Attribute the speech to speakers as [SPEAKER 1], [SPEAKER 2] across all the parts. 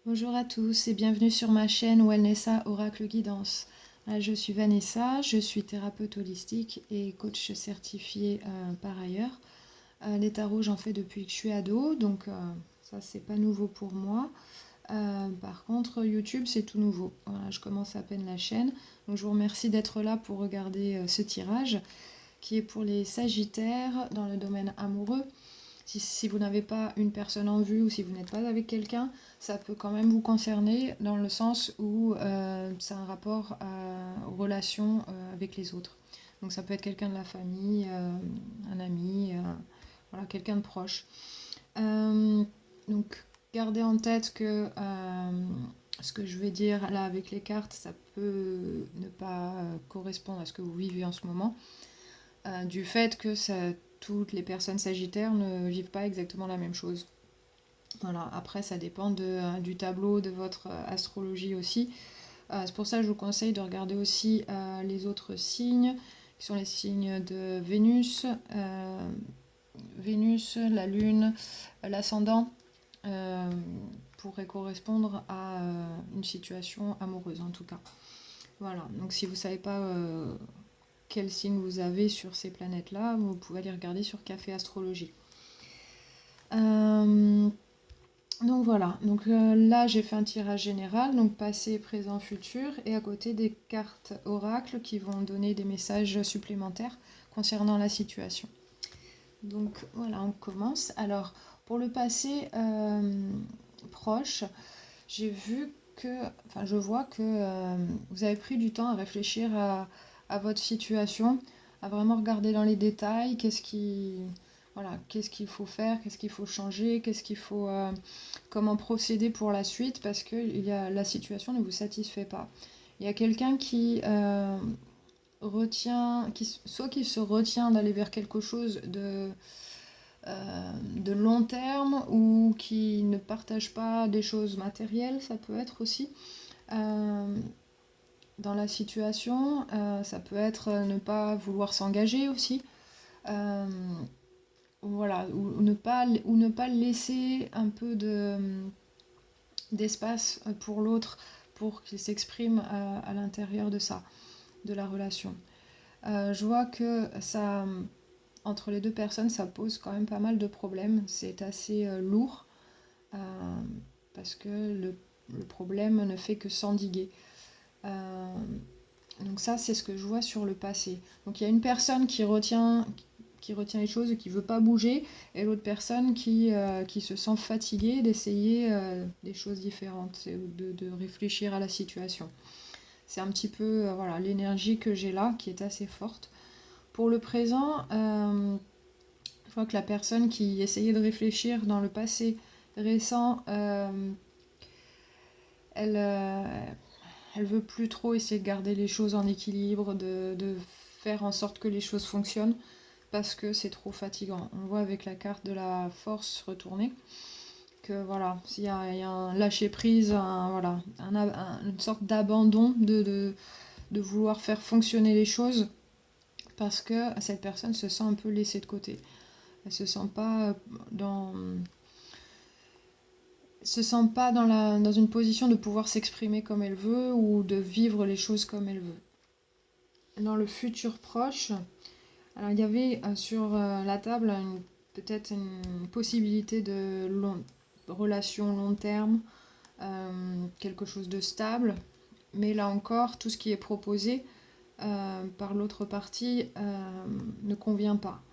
[SPEAKER 1] Bonjour à tous et bienvenue sur ma chaîne Wellnessa Oracle Guidance. Je suis Vanessa, je suis thérapeute holistique et coach certifié par ailleurs. Les tarots, j'en fais depuis que je suis ado, donc ça c'est pas nouveau pour moi. Par contre, YouTube c'est tout nouveau. Voilà, je commence à peine la chaîne, donc je vous remercie d'être là pour regarder ce tirage qui est pour les Sagittaires dans le domaine amoureux. Si vous n'avez pas une personne en vue ou si vous n'êtes pas avec quelqu'un, ça peut quand même vous concerner dans le sens où c'est un rapport aux relations avec les autres. Donc ça peut être quelqu'un de la famille, un ami, voilà, quelqu'un de proche. Euh, donc gardez en tête que ce que je vais dire là avec les cartes, ça peut ne pas correspondre à ce que vous vivez en ce moment du fait que toutes les personnes sagittaires ne vivent pas exactement la même chose. Voilà, après ça dépend du tableau de votre astrologie aussi. C'est pour ça que je vous conseille de regarder aussi les autres signes, qui sont les signes de Vénus, la Lune, l'ascendant, euh, pourrait correspondre à une situation amoureuse en tout cas. Voilà, donc si vous ne savez pas quel signe vous avez sur ces planètes-là, vous pouvez aller regarder sur Café Astrologie. Euh, donc voilà, donc là j'ai fait un tirage général, donc passé, présent, futur, et à côté des cartes oracles qui vont donner des messages supplémentaires concernant la situation. Donc voilà, on commence. Alors pour le passé proche, j'ai vu que, enfin je vois que vous avez pris du temps à réfléchir à votre situation, à vraiment regarder dans les détails, voilà, qu'est-ce qu'il faut faire, qu'est-ce qu'il faut changer, comment procéder pour la suite, parce que la situation ne vous satisfait pas. Il y a quelqu'un qui soit qui se retient d'aller vers quelque chose de long terme ou qui ne partagent pas des choses matérielles, ça peut être aussi. Euh, dans la situation, ça peut être ne pas vouloir s'engager aussi. Euh, voilà, ou ne pas laisser un peu d'espace pour l'autre pour qu'il s'exprime à l'intérieur de ça, de la relation. Je vois que ça, entre les deux personnes, ça pose quand même pas mal de problèmes. C'est assez lourd euh, parce que le problème ne fait que s'endiguer. Euh, donc ça, c'est ce que je vois sur le passé. Donc il y a une personne qui retient les choses et qui ne veut pas bouger, et l'autre personne qui se sent fatiguée d'essayer des choses différentes, de réfléchir à la situation. C'est un petit peu voilà, l'énergie que j'ai là, qui est assez forte. Pour le présent, je vois que la personne qui essayait de réfléchir dans le passé récent, elle, elle veut plus trop essayer de garder les choses en équilibre, de faire en sorte que les choses fonctionnent, parce que c'est trop fatigant. On voit avec la carte de la force retournée que voilà, il y a un lâcher prise, voilà, une sorte d'abandon de vouloir faire fonctionner les choses, parce que cette personne se sent un peu laissée de côté. Elle dans se sent pas dans une position de pouvoir s'exprimer comme elle veut ou de vivre les choses comme elle veut. Dans le futur proche, alors il y avait sur la table peut-être une possibilité de relation long terme, quelque chose de stable, mais là encore, tout ce qui est proposé par l'autre partie ne convient pas.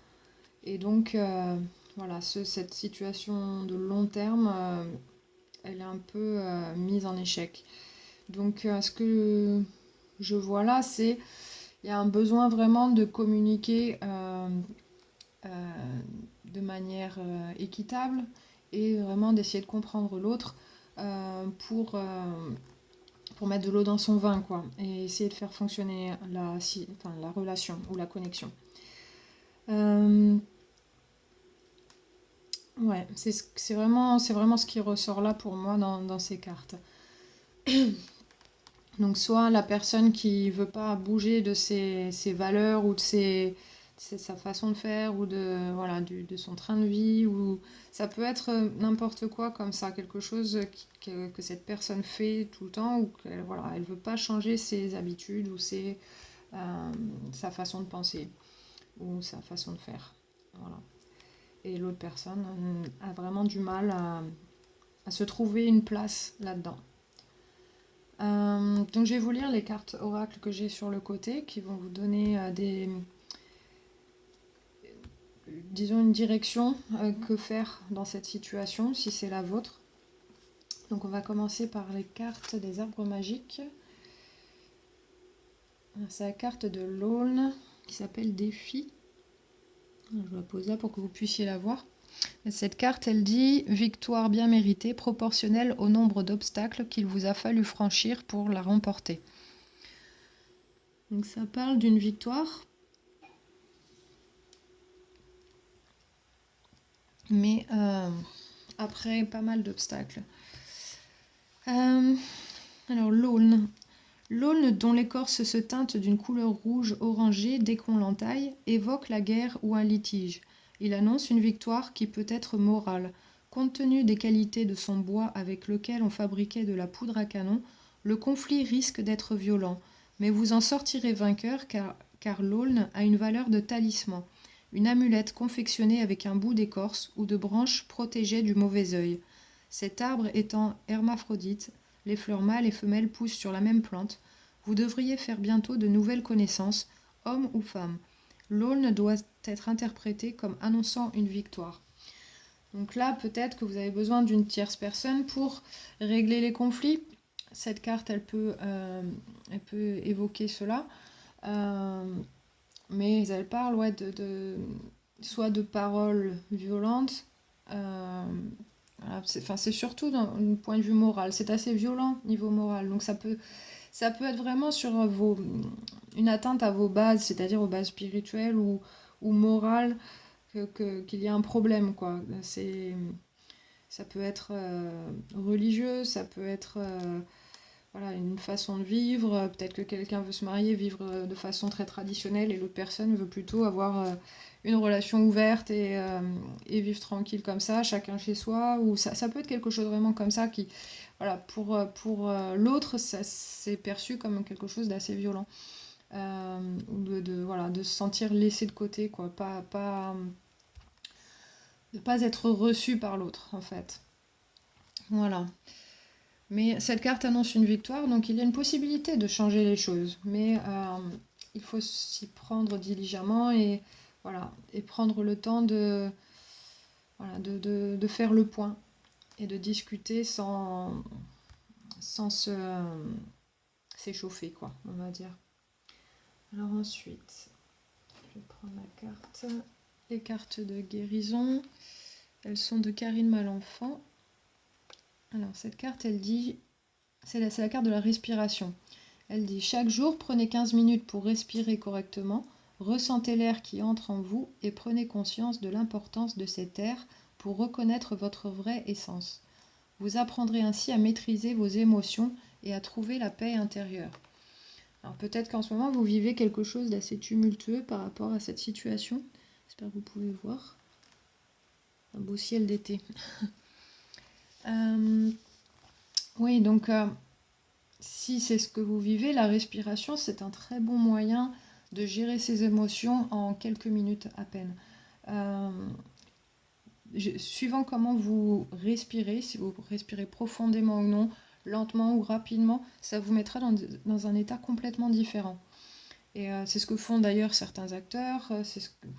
[SPEAKER 1] Et donc, voilà, cette situation de long terme, elle est un peu mise en échec. Donc, ce que je vois là, c'est il y a un besoin vraiment de communiquer de manière équitable et vraiment d'essayer de comprendre l'autre pour mettre de l'eau dans son vin, quoi, et essayer de faire fonctionner la relation ou la connexion. Euh, ouais, c'est vraiment ce qui ressort là pour moi dans ces cartes. Donc soit la personne qui veut pas bouger de ses valeurs ou de c'est sa façon de faire ou voilà, de son train de vie, ou ça peut être n'importe quoi comme ça, quelque chose que cette personne fait tout le temps, ou qu'elle voilà, elle veut pas changer ses habitudes ou sa façon de penser ou sa façon de faire. Voilà. Et l'autre personne a vraiment du mal à se trouver une place là-dedans. Donc je vais vous lire les cartes oracles que j'ai sur le côté qui vont vous donner disons une direction, que faire dans cette situation si c'est la vôtre. Donc on va commencer par les cartes des arbres magiques. C'est la carte de l'Aulne qui s'appelle Défi. Je la pose là pour que vous puissiez la voir. Et cette carte, elle dit victoire bien méritée, proportionnelle au nombre d'obstacles qu'il vous a fallu franchir pour la remporter. Donc ça parle d'une victoire, mais après pas mal d'obstacles. Alors l'aulne. L'aulne dont l'écorce se teinte d'une couleur rouge orangée dès qu'on l'entaille évoque la guerre ou un litige. Il annonce une victoire qui peut être morale. Compte tenu des qualités de son bois avec lequel on fabriquait de la poudre à canon, le conflit risque d'être violent. Mais vous en sortirez vainqueur car l'aulne a une valeur de talisman, une amulette confectionnée avec un bout d'écorce ou de branche protégée du mauvais œil. Cet arbre étant hermaphrodite, les fleurs mâles et femelles poussent sur la même plante. Vous devriez faire bientôt de nouvelles connaissances, hommes ou femmes. L'aulne doit être interprété comme annonçant une victoire. Donc là, peut-être que vous avez besoin d'une tierce personne pour régler les conflits. Cette carte, elle peut évoquer cela. Mais elle parle soit de paroles violentes. Voilà, c'est surtout d'un point de vue moral. C'est assez violent niveau moral. Donc ça peut être vraiment sur une atteinte à vos bases, c'est-à-dire aux bases spirituelles ou morales, qu'il y a un problème, quoi. Ça peut être religieux, ça peut être voilà, une façon de vivre. Peut-être que quelqu'un veut se marier, vivre de façon très traditionnelle, et l'autre personne veut plutôt avoir une relation ouverte et vivre tranquille comme ça, chacun chez soi. Ou ça peut être quelque chose vraiment comme ça qui, voilà, pour l'autre, c'est perçu comme quelque chose d'assez violent. Voilà, de se sentir laissé de côté, quoi. De pas être reçu par l'autre, en fait. Voilà. Mais cette carte annonce une victoire, donc il y a une possibilité de changer les choses. Mais il faut s'y prendre diligemment et, voilà, et prendre le temps voilà, de faire le point et de discuter sans s'échauffer, quoi, on va dire. Alors ensuite, je vais prendre la carte. Les cartes de guérison, elles sont de Karine Malenfant. Alors cette carte, elle dit, c'est la carte de la respiration. Elle dit chaque jour, prenez 15 minutes pour respirer correctement, ressentez l'air qui entre en vous et prenez conscience de l'importance de cet air pour reconnaître votre vraie essence. Vous apprendrez ainsi à maîtriser vos émotions et à trouver la paix intérieure. Alors peut-être qu'en ce moment vous vivez quelque chose d'assez tumultueux par rapport à cette situation. J'espère que vous pouvez voir. Un beau ciel d'été. Oui, donc si c'est ce que vous vivez, la respiration, c'est un très bon moyen de gérer ses émotions en quelques minutes à peine. Suivant comment vous respirez, si vous respirez profondément ou non, lentement ou rapidement, ça vous mettra dans un état complètement différent. Et c'est ce que font d'ailleurs certains acteurs,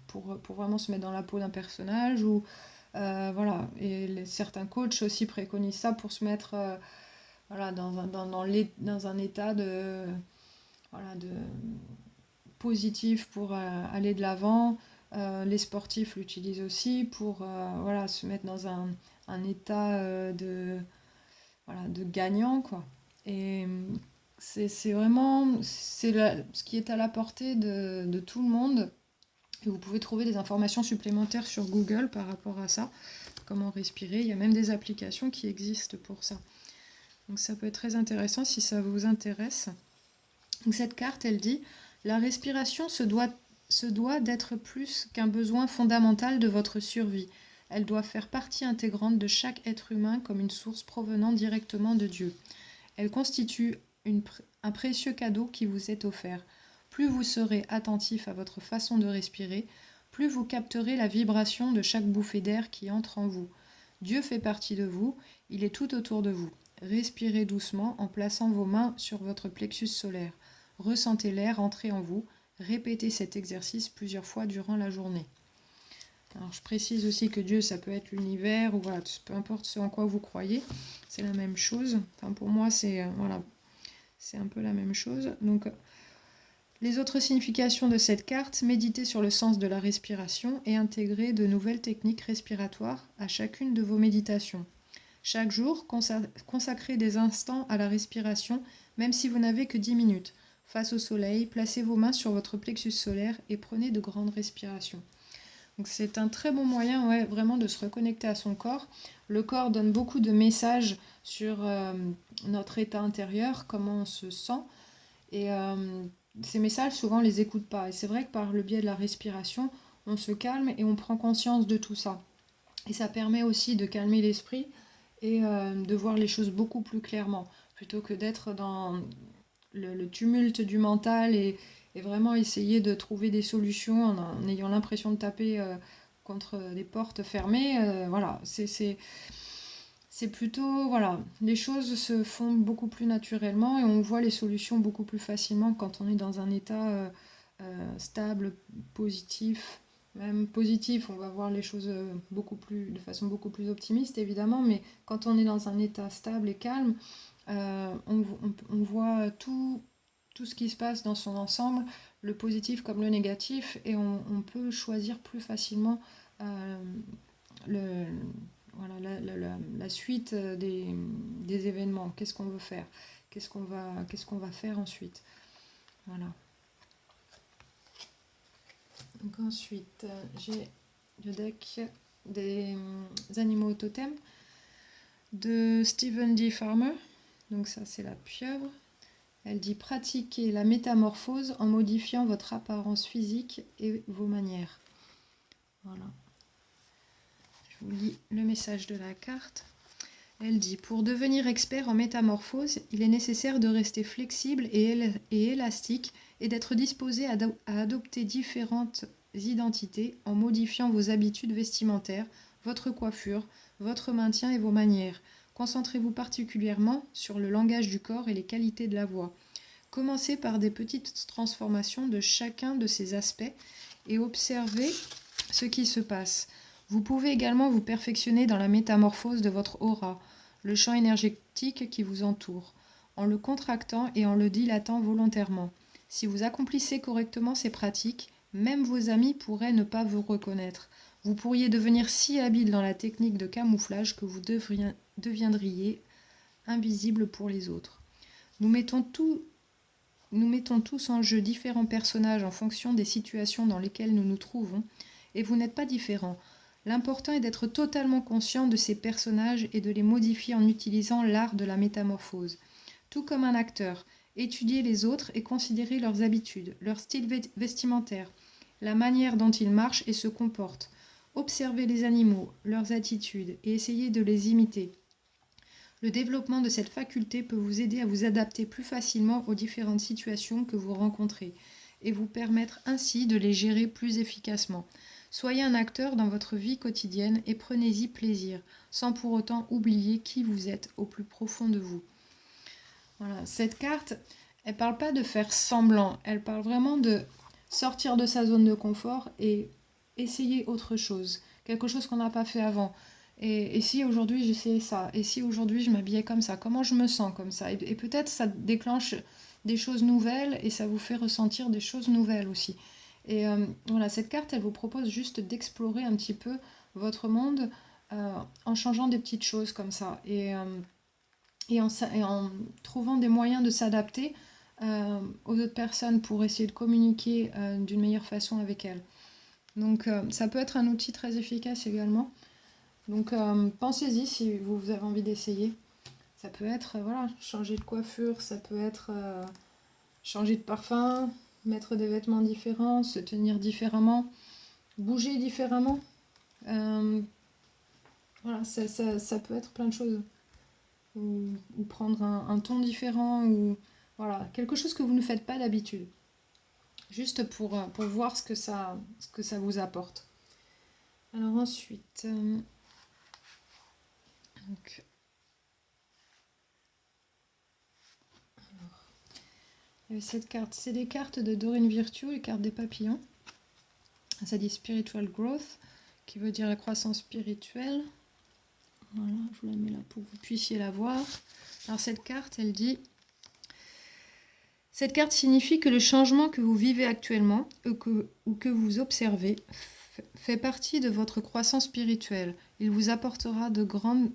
[SPEAKER 1] pour vraiment se mettre dans la peau d'un personnage, ou voilà. Et certains coachs aussi préconisent ça pour se mettre voilà, dans un état voilà, de positif pour aller de l'avant. Les sportifs l'utilisent aussi pour voilà, se mettre dans un état voilà, de gagnant, quoi. Et c'est vraiment ce qui est à la portée de tout le monde. Et vous pouvez trouver des informations supplémentaires sur Google par rapport à ça, comment respirer. Il y a même des applications qui existent pour ça. Donc ça peut être très intéressant si ça vous intéresse. Donc cette carte, elle dit « La respiration se doit se doit d'être plus qu'un besoin fondamental de votre survie. Elle doit faire partie intégrante de chaque être humain comme une source provenant directement de Dieu. Elle constitue un précieux cadeau qui vous est offert. Plus vous serez attentif à votre façon de respirer, plus vous capterez la vibration de chaque bouffée d'air qui entre en vous. Dieu fait partie de vous, il est tout autour de vous. Respirez doucement en plaçant vos mains sur votre plexus solaire. Ressentez l'air entrer en vous. Répétez cet exercice plusieurs fois durant la journée. Alors, je précise aussi que Dieu, ça peut être l'univers, ou voilà, peu importe ce en quoi vous croyez, c'est la même chose. Enfin, pour moi, c'est voilà, c'est un peu la même chose. Donc, les autres significations de cette carte, méditez sur le sens de la respiration et intégrez de nouvelles techniques respiratoires à chacune de vos méditations. Chaque jour, consacrez des instants à la respiration, même si vous n'avez que 10 minutes. Face au soleil, placez vos mains sur votre plexus solaire et prenez de grandes respirations. Donc c'est un très bon moyen, ouais, vraiment de se reconnecter à son corps. Le corps donne beaucoup de messages sur notre état intérieur, comment on se sent. Et ces messages, souvent, on les écoute pas. Et c'est vrai que par le biais de la respiration, on se calme et on prend conscience de tout ça. Et ça permet aussi de calmer l'esprit et de voir les choses beaucoup plus clairement, plutôt que d'être dans le tumulte du mental et vraiment essayer de trouver des solutions en ayant l'impression de taper contre des portes fermées. Voilà, c'est plutôt, voilà, les choses se font beaucoup plus naturellement et on voit les solutions beaucoup plus facilement quand on est dans un état stable, positif. Même positif, on va voir les choses de façon beaucoup plus optimiste évidemment, mais quand on est dans un état stable et calme, on voit tout ce qui se passe dans son ensemble, le positif comme le négatif, et on peut choisir plus facilement le, voilà, la suite des événements. Qu'est-ce qu'on veut faire? Qu'est-ce qu'on va faire ensuite? Voilà. Donc ensuite, j'ai le deck des animaux totems de Stephen D. Farmer. Donc ça, c'est la pieuvre. Elle dit pratiquez la métamorphose en modifiant votre apparence physique et vos manières. Voilà. Je vous lis le message de la carte. Elle dit pour devenir expert en métamorphose, il est nécessaire de rester flexible et élastique et d'être disposé à adopter différentes identités en modifiant vos habitudes vestimentaires, votre coiffure, votre maintien et vos manières. Concentrez-vous particulièrement sur le langage du corps et les qualités de la voix. Commencez par des petites transformations de chacun de ces aspects et observez ce qui se passe. Vous pouvez également vous perfectionner dans la métamorphose de votre aura, le champ énergétique qui vous entoure, en le contractant et en le dilatant volontairement. Si vous accomplissez correctement ces pratiques, même vos amis pourraient ne pas vous reconnaître. Vous pourriez devenir si habile dans la technique de camouflage que vous deviendriez invisible pour les autres. Nous mettons tous en jeu différents personnages en fonction des situations dans lesquelles nous nous trouvons, et vous n'êtes pas différents. L'important est d'être totalement conscient de ces personnages et de les modifier en utilisant l'art de la métamorphose. Tout comme un acteur, étudiez les autres et considérez leurs habitudes, leur style vestimentaire, la manière dont ils marchent et se comportent. Observez les animaux, leurs attitudes et essayez de les imiter. Le développement de cette faculté peut vous aider à vous adapter plus facilement aux différentes situations que vous rencontrez et vous permettre ainsi de les gérer plus efficacement. Soyez un acteur dans votre vie quotidienne et prenez-y plaisir, sans pour autant oublier qui vous êtes au plus profond de vous. Voilà, cette carte, elle ne parle pas de faire semblant, elle parle vraiment de sortir de sa zone de confort et essayer autre chose, quelque chose qu'on n'a pas fait avant. Et si aujourd'hui j'essayais ça? Et si aujourd'hui je m'habillais comme ça? Comment je me sens comme ça? Et peut-être ça déclenche des choses nouvelles et ça vous fait ressentir des choses nouvelles aussi. Et voilà, cette carte, elle vous propose juste d'explorer un petit peu votre monde en changeant des petites choses comme ça. Et en trouvant des moyens de s'adapter aux autres personnes pour essayer de communiquer d'une meilleure façon avec elles. Donc ça peut être un outil très efficace également. Donc pensez-y si vous avez envie d'essayer. Ça peut être voilà, changer de coiffure, ça peut être changer de parfum, mettre des vêtements différents, se tenir différemment, bouger différemment. Voilà, ça peut être plein de choses. Ou prendre un ton différent, ou voilà, quelque chose que vous ne faites pas d'habitude. Juste pour voir ce que ça vous apporte. Alors ensuite, donc, cette carte, c'est des cartes de Doreen Virtue, les cartes des papillons. Ça dit Spiritual Growth, qui veut dire la croissance spirituelle. Voilà, je vous la mets là pour que vous puissiez la voir. Alors cette carte, elle dit... Cette carte signifie que le changement que vous vivez actuellement ou que vous observez fait partie de votre croissance spirituelle. Elle vous apportera de grandes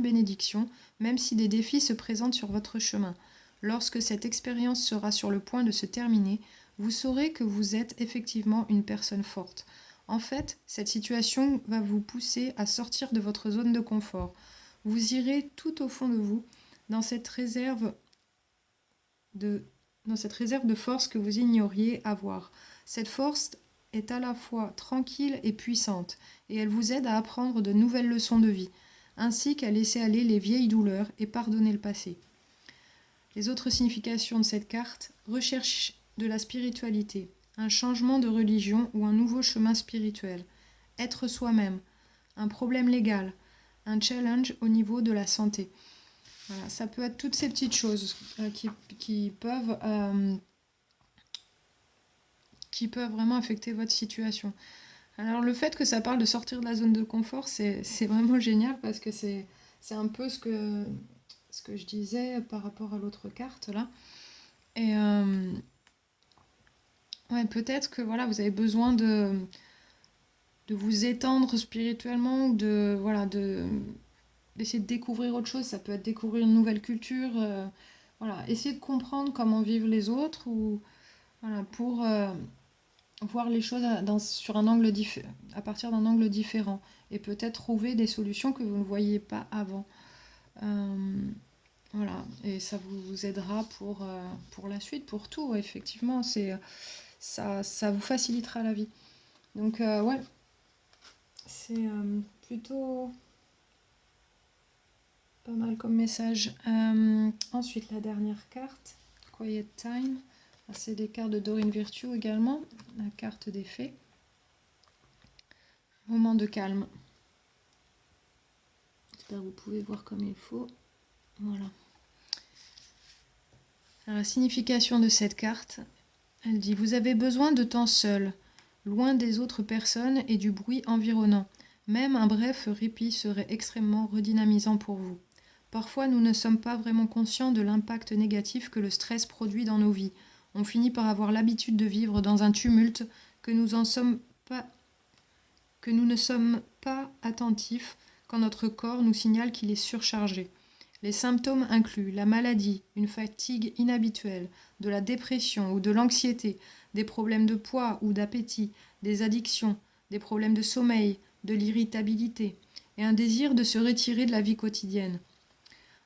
[SPEAKER 1] bénédictions, même si des défis se présentent sur votre chemin. Lorsque cette expérience sera sur le point de se terminer, vous saurez que vous êtes effectivement une personne forte. En fait, cette situation va vous pousser à sortir de votre zone de confort. Vous irez tout au fond de vous, dans cette réserve de force que vous ignoriez avoir. Cette force est à la fois tranquille et puissante, et elle vous aide à apprendre de nouvelles leçons de vie, ainsi qu'à laisser aller les vieilles douleurs et pardonner le passé. Les autres significations de cette carte: recherche de la spiritualité, un changement de religion ou un nouveau chemin spirituel, être soi-même, un problème légal, un challenge au niveau de la santé. Voilà, ça peut être toutes ces petites choses qui peuvent vraiment affecter votre situation. Alors le fait que ça parle de sortir de la zone de confort, c'est vraiment génial, parce que c'est un peu ce que je disais par rapport à l'autre carte là. Et ouais, peut-être que voilà, vous avez besoin de vous étendre spirituellement, ou d'essayer de découvrir autre chose. Ça peut être découvrir une nouvelle culture, voilà, essayer de comprendre comment vivent les autres, ou voilà, pour voir les choses à partir d'un angle différent, et peut-être trouver des solutions que vous ne voyiez pas avant. Voilà, et ça vous aidera pour la suite, pour tout, effectivement. Ça vous facilitera la vie. Donc, ouais, c'est plutôt pas mal comme message. Ensuite, la dernière carte, Quiet Time. C'est des cartes de Doreen Virtue également, la carte des fées. Moment de calme. J'espère que vous pouvez voir comme il faut. Voilà. Alors, la signification de cette carte, elle dit: vous avez besoin de temps seul, loin des autres personnes et du bruit environnant. Même un bref répit serait extrêmement redynamisant pour vous. Parfois, nous ne sommes pas vraiment conscients de l'impact négatif que le stress produit dans nos vies. On finit par avoir l'habitude de vivre dans un tumulte que nous ne sommes pas attentifs quand notre corps nous signale qu'il est surchargé. Les symptômes incluent la maladie, une fatigue inhabituelle, de la dépression ou de l'anxiété, des problèmes de poids ou d'appétit, des addictions, des problèmes de sommeil, de l'irritabilité, et un désir de se retirer de la vie quotidienne.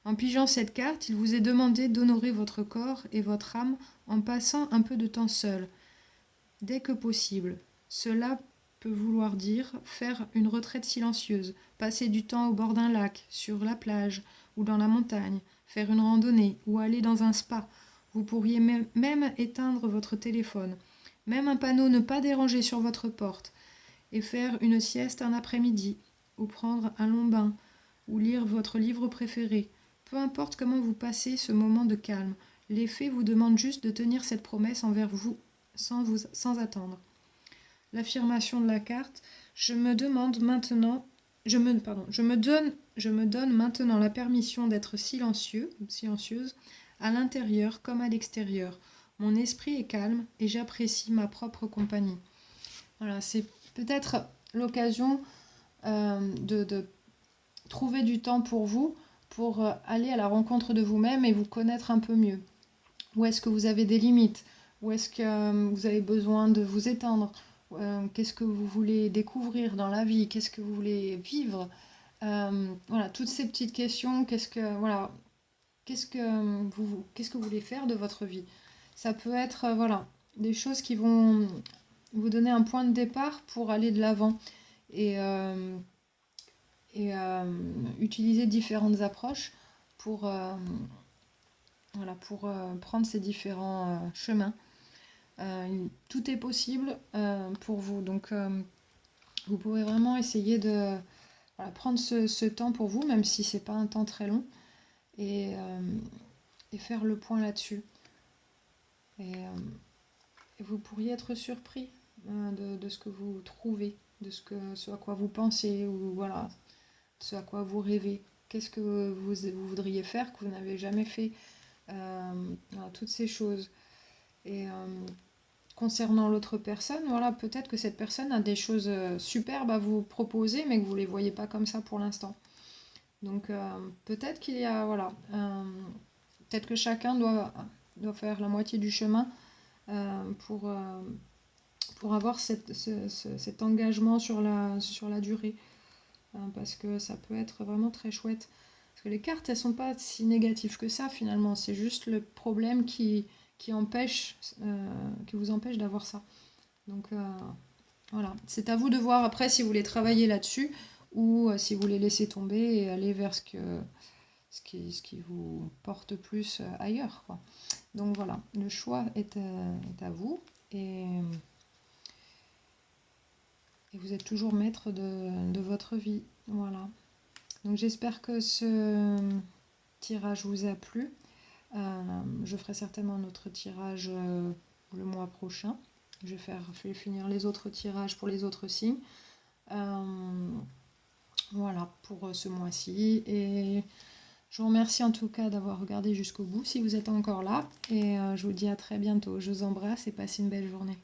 [SPEAKER 1] En pigeant cette carte, il vous est demandé d'honorer votre corps et votre âme en passant un peu de temps seul, dès que possible. Cela peut vouloir dire faire une retraite silencieuse, passer du temps au bord d'un lac, sur la plage ou dans la montagne, faire une randonnée ou aller dans un spa. Vous pourriez même éteindre votre téléphone, même un panneau ne pas déranger sur votre porte, et faire une sieste un après-midi, ou prendre un long bain, ou lire votre livre préféré. Peu importe comment vous passez ce moment de calme, les fées vous demandent juste de tenir cette promesse envers vous sans attendre. L'affirmation de la carte: je me donne maintenant la permission d'être silencieux ou silencieuse, à l'intérieur comme à l'extérieur. Mon esprit est calme et j'apprécie ma propre compagnie. Voilà, c'est peut-être l'occasion de trouver du temps pour vous, pour aller à la rencontre de vous-même et vous connaître un peu mieux. Où est-ce que vous avez des limites? Où est-ce que vous avez besoin de vous étendre? Qu'est-ce que vous voulez découvrir dans la vie? Qu'est-ce que vous voulez vivre? Voilà, toutes ces petites questions. Qu'est-ce que vous voulez faire de votre vie? Ça peut être voilà, des choses qui vont vous donner un point de départ pour aller de l'avant et, euh, utiliser différentes approches pour, voilà, pour prendre ces différents chemins. Tout est possible pour vous. Donc, vous pouvez vraiment essayer de voilà, prendre ce temps pour vous, même si c'est pas un temps très long, et, euh, et faire le point là-dessus. Et vous pourriez être surpris de ce que vous trouvez, de ce à quoi vous pensez, ou voilà, ce à quoi vous rêvez. Qu'est-ce que vous voudriez faire que vous n'avez jamais fait. Voilà, toutes ces choses. Et concernant l'autre personne, voilà, peut-être que cette personne a des choses superbes à vous proposer, mais que vous ne les voyez pas comme ça pour l'instant. Donc peut-être qu'il y a, voilà, peut-être que chacun doit faire la moitié du chemin euh, pour, euh, pour avoir cet engagement sur la durée. Parce que ça peut être vraiment très chouette. Parce que les cartes, elles sont pas si négatives que ça finalement. C'est juste le problème qui empêche, qui vous empêche d'avoir ça. Donc voilà, c'est à vous de voir après si vous voulez travailler là-dessus ou si vous voulez laisser tomber et aller vers ce qui vous porte plus ailleurs, quoi. Donc voilà, le choix est à vous et, et vous êtes toujours maître de votre vie. Voilà. Donc j'espère que ce tirage vous a plu. Je ferai certainement un autre tirage le mois prochain. Je vais finir les autres tirages pour les autres signes. Voilà pour ce mois-ci. Et je vous remercie en tout cas d'avoir regardé jusqu'au bout si vous êtes encore là. Et je vous dis à très bientôt. Je vous embrasse et passez une belle journée.